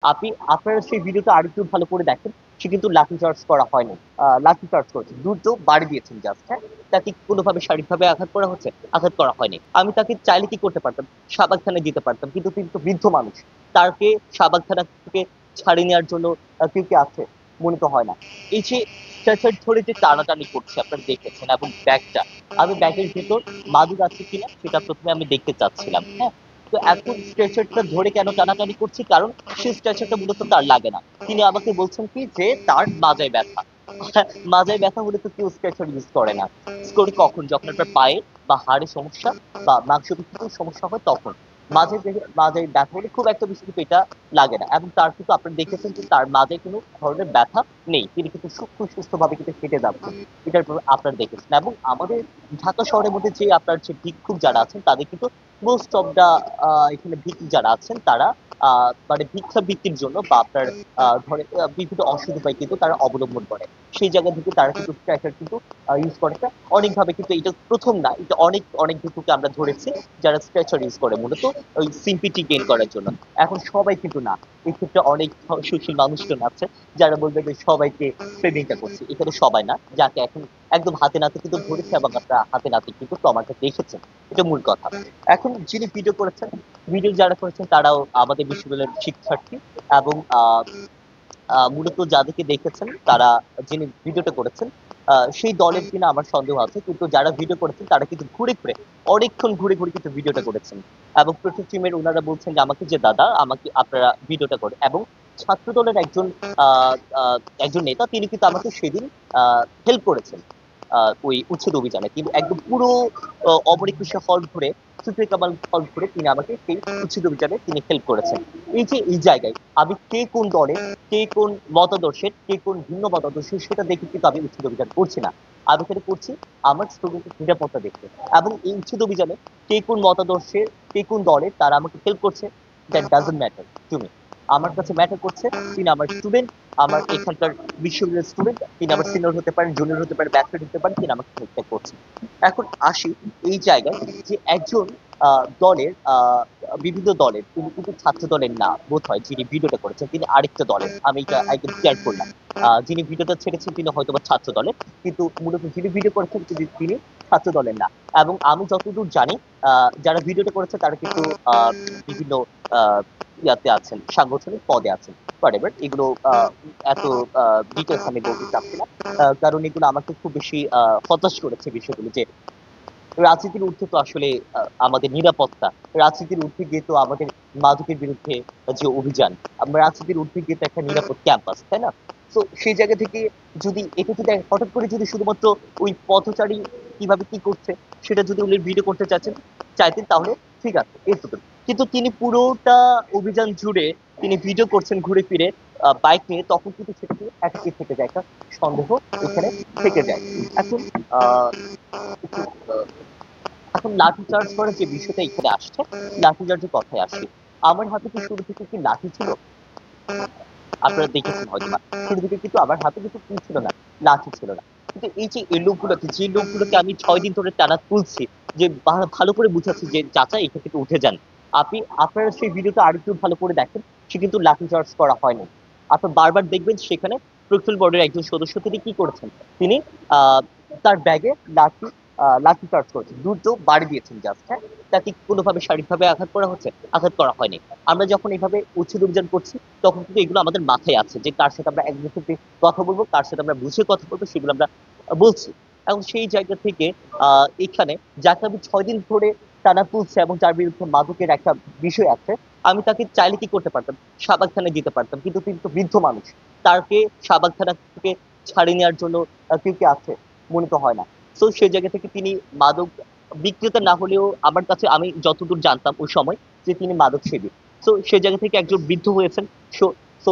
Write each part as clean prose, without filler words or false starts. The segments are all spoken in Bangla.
আপনি আপনারা সেই ভিডিওটা আরেকটু ভালো করে দেখেন। সে কিন্তু লাঠিচার্জ করা হয়নি। লাঠিচার্জ করেছে। দ্রুত বাড়ি দিয়েছেন জাস্ট, হ্যাঁ? তাকে কোনোভাবে শারীরিকভাবে আঘাত করা হচ্ছে? আঘাত করা হয়নি। আমি তাকে চাইলে কি করতে পারতাম? শাহবাগ থানায় দিতে পারতাম। কিন্তু তিনি তো বৃদ্ধ মানুষ। তাকে শাহবাগ থানা থেকে ছাড়িয়ে নেওয়ার জন্য কেউ কি আছে? মনে তো হয় না। এই যে স্ট্রেচার ধরে যে টানাটানি করছে আপনারা দেখেছেন এবং ব্যাগটা, আমি ব্যাগের ভেতর মাদুর আছে কিনা সেটা ১ম এ আমি দেখতে চাচ্ছিলাম, হ্যাঁ? তো এখন স্ট্রেচারটা ধরে কেন টানাটানি করছি? কারণ সেই স্ট্রেচারটা মূলত তার লাগে না। তিনি আমাকে বলছেন কি যে তার মাজায় ব্যথা। মাজায় ব্যথা হলে তো কেউ স্ট্রেচার ইউজ করে না। করে কখন? যখন আপনার পায়ে বা হাড়ে সমস্যা বা মাংসপেশিতে সমস্যা হয় তখন। মাঝে ব্যথা হলে খুব একটা বেশি কিন্তু এটা লাগে না। এবং তার কিন্তু আপনারা দেখেছেন যে তার মাঝে কোনো ধরনের ব্যথা নেই। তিনি কিন্তু সূক্ষ্ম সুস্থভাবে কিন্তু হেঁটে যাচ্ছেন। এটার আপনারা দেখেছেন। এবং আমাদের ঢাকা শহরের মধ্যে যে আপনার যে ভিক্ষুক যারা আছেন তাদের কিন্তু মোস্ট অফ দা এখানে ভিক্ষুক যারা আছেন তারা মানে ভিক্ষাবৃত্তির জন্য বা আপনার ধরেন বিভিন্ন অসৎ উপায় কিন্তু তারা অবলম্বন করে। সেই জায়গা থেকে তারা কিন্তু স্ট্রাইকার কিন্তু ইউজ করে না। অনেকভাবে কিন্তু এটা ১ম না। এটা অনেক ভিক্ষুককে আমরা ধরেছি যারা স্ট্রেচার ইউজ করে মূলত ওই সিম্পিটি গেইন করার জন্য। এখন সবাই কিন্তু না। এক্ষেত্রে অনেক সুশীল মানুষজন আছে যারা বলবে যে সবাইকে প্রেমিকা করছি। এখানে সবাই না। যাকে এখন একদম হাতে নাতে কিন্তু ধরেছে এবং আপনারা হাতে নাতে কিন্তু প্রমাণটা দেখেছেন। এটা মূল কথা। এখন যিনি ভিডিও করেছেন, ভিডিও যারা করেছেন তারাও আমাদের বিশ্ববিদ্যালয়ের শিক্ষার্থী এবং মূলত যাদেরকে দেখেছেন তারা যিনি ভিডিওটা করেছেন সেই দলের কিনা আমার সন্দেহ আছে। কিন্তু যারা ভিডিও করেছেন তারা কিন্তু ঘুরে অনেকক্ষণ ঘুরে কিন্তু ভিডিওটা করেছেন। এবং প্রচুর টিমের উনারা বলছেন যে আমাকে যে দাদা আমাকে আপনারা ভিডিওটা করে এবং ছাত্র দলের আ আ একজন নেতা তিনি কিন্তু আমাকে সেদিন হেল্প করেছেন। ওই উচ্ছেদ অভিযানে। কিন্তু একদম পুরো অমর একুশে হল ঘুরে, সুফিয়া কামাল হল ঘুরে তিনি আমাকে সেই উচ্ছেদ অভিযানে তিনি হেল্প করেছেন। এই যে এই জায়গায় আমি কে কোন দলের, কে কোন মতাদর্শের, কে কোন ভিন্ন মতাদর্শের সেটা দেখে কিন্তু আমি উচ্ছেদ অভিযান করছি না। আমি এখানে করছি আমার স্টুডেন্টের নিরাপত্তা দেখতে। এবং এই উচ্ছেদ অভিযানে কে কোন মতাদর্শের, কে কোন দলের তারা আমাকে হেল্প করছে that doesn't matter to me. আমার কাছে ম্যাটার করছে তিনি আমার স্টুডেন্ট, আমার এখানকার বিশ্ববিদ্যালয়ের স্টুডেন্ট, তিনি আমার সিনিয়র হতে পারেন, জুনিয়র হতে পারেন, ব্যাচলর হতে পারেন, তিনি আমাকে হেল্পটা করছেন। এখন আসি এই জায়গায় যে একজন দলের বিভিন্ন দলের তিনি কিন্তু ছাত্র দলের না বোধ হয় যিনি ভিডিওটা করেছেন তিনি আরেকটা দলের আমি এটা একদম ক্লিয়ার করলাম। যিনি ভিডিওটা ছেড়েছেন তিনি হয়তোবা ছাত্র দলের কিন্তু মূলত যিনি ভিডিও করেছেন তিনি ছাত্র দলের না। এবং আমি যতদূর জানি যারা ভিডিওটা করেছে তারা কিন্তু বিভিন্ন আহ ইয়াতে আছেন সাংগঠনিক পদে আছেন whatever এগুলো এত ডিটেলস আমি বলতে চাচ্ছি না। কারণ এগুলো আমাকে খুব বেশি হতাশ করেছে বিষয়গুলো যে রাজনীতির ঊর্ধ্বে তো আসলে আমাদের নিরাপত্তা, রাজনীতির ঊর্ধ্বে গিয়ে তো আমাদের মাদকের বিরুদ্ধে যে অভিযান, আমরা রাজনীতির ঊর্ধ্বে গিয়ে তো একটা নিরাপদ ক্যাম্পাস, তাই না? তো সেই জায়গা থেকে যদি এটা যদি হঠাৎ করে যদি শুধুমাত্র ওই পথচারী কিভাবে কি করছে সেটা যদি উনি ভিডিও করতে চাইতেন তাহলে ঠিক আছে এটুকু। কিন্তু তিনি পুরোটা অভিযান জুড়ে তিনি ভিডিও করছেন ঘুরে ফিরে বাইক নিয়ে তখন কিন্তু সেটা কিন্তু একটা কি থেকে যায় একটা সন্দেহ এখানে থেকে যায়। এখন আহ একটু এখন লাঠিচার্জ করার যে বিষয়টা এখানে আসছে, লাঠিচার্জের কথায় আসি। আমার হাতে কি শুরু থেকে কি লাঠি ছিল? আপনারা দেখেছেন হয়তোবা। শুরু থেকে কিন্তু আমার হাতে কিন্তু কি ছিল না? লাঠি ছিল না। কিন্তু এই যে এই লোকগুলোকে যে লোকগুলোকে আমি ৬ দিন ধরে টানা তুলছি, যে ভালো করে বুঝাচ্ছি যে চাচা এখান থেকে উঠে যান। আপনারা সেই ভিডিওটা আরেকটু ভালো করে দেখেন। সে কিন্তু লাঠিচার্জ করা হয়নি। আপনারা বারবার দেখবেন সেখানে প্রক্সেল বোর্ডের একজন সদস্য তিনি কি করেছেন? তিনি আ তার ব্যাগে লাঠি চার্জ করেছেন। দ্রুত বাড়ি দিয়েছেন জাস্ট, হ্যাঁ? তাকে কোনোভাবে শারীরিকভাবে আঘাত করা হচ্ছে? আঘাত করা হয়নি। আমরা যখন এভাবে উচ্ছেদ অভিযান করছি তখন কিন্তু এগুলো আমাদের মাথায় আছে যে কার সাথে আমরা এক মুহূর্তে কথা বলবো, কার সাথে আমরা বুঝে কথা বলবো সেগুলো আমরা বলছি। এবং সেই জায়গা থেকে এখানে যাকে আমি ৬ দিন ধরে টানা তুলছি এবং যার বিরুদ্ধে মাদকের একটা বিষয় আছে, আমি তাকে চাইলে কি করতে পারতাম? শাহবাগ থানায় দিতে পারতাম। কিন্তু তিনি তো বৃদ্ধ মানুষ। তাকে শাহবাগ থানা থেকে ছাড়িয়ে নেওয়ার জন্য কেউ কি আছে? মনে তো হয় না। সো সেই জায়গা থেকে তিনি মাদক বিক্রেতা না হলেও আমার কাছে আমি যতদূর জানতাম ওই সময় যে তিনি মাদক সেবী। সো সেই জায়গা থেকে একজন বৃদ্ধ হয়েছেন। সো সো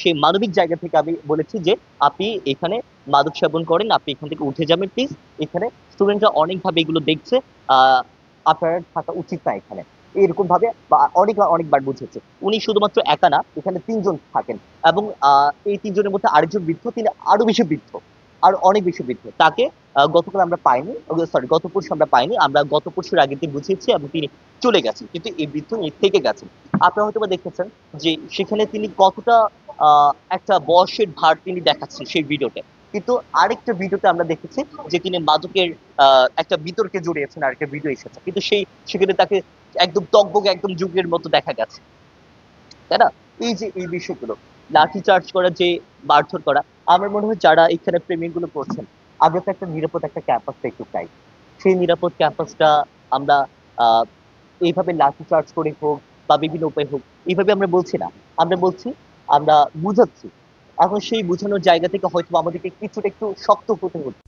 সেই মানবিক জায়গা থেকে আমি বলেছি যে আপনি এখানে মাদক সেবন করেন, আপনি এখান থেকে উঠে যাবেন প্লিজ। এখানে স্টুডেন্টরা অনেকভাবে এগুলো দেখছে। আপনার থাকা উচিত না এখানে। এরকম ভাবে বা অনেকবার বুঝেছে। উনি শুধুমাত্র একা না, এখানে ৩ জন থাকেন এবং এই ৩ জনের মধ্যে আরেকজন বৃদ্ধ, তিনি আরো বেশি বৃদ্ধ। আর অনেক বেশি বৃদ্ধ। তাকে গতকাল আমরা পাইনি, সরি গত পরশু আমরা পাইনি। আমরা গত পরশুর আগের দিন বুঝিয়েছি এবং তিনি চলে গেছেন। কিন্তু এই বৃদ্ধ থেকে গেছেন। আপনারা হয়তোবা দেখেছেন যে সেখানে তিনি কতটা আ একটা বয়সের ভার তিনি দেখাচ্ছেন সেই ভিডিওতে। কিন্তু আরেকটা ভিডিওতে আমরা দেখেছি যে তিনি মাদকের আ একটা বিতর্কে জড়িয়েছেন আরেকটা ভিডিও এসেছে। কিন্তু সেখানে তাকে একদম টগবগে একদম যুগের মতো দেখা গেছে। তাই না? এই যে এই বিষয়গুলো, লাঠিচার্জ করা যে মারধর করা, আমার মনে হয় যারা এখানে প্রেমিক গুলো করছেন, আগে তো একটা নিরাপদ একটা ক্যাম্পাস দেখতে চাই। সেই নিরাপদ ক্যাম্পাসটা আমরা আ এইভাবে লাঠিচার্জ করে হোক বা বিভিন্ন উপায়ে হোক, এইভাবে আমরা বলছি না। আমরা বলছি, আমরা বুঝাচ্ছি। এখন সেই বুঝানোর জায়গা থেকে হয়তো আমাদেরকে কিছুটা একটু শক্ত হতে হচ্ছে।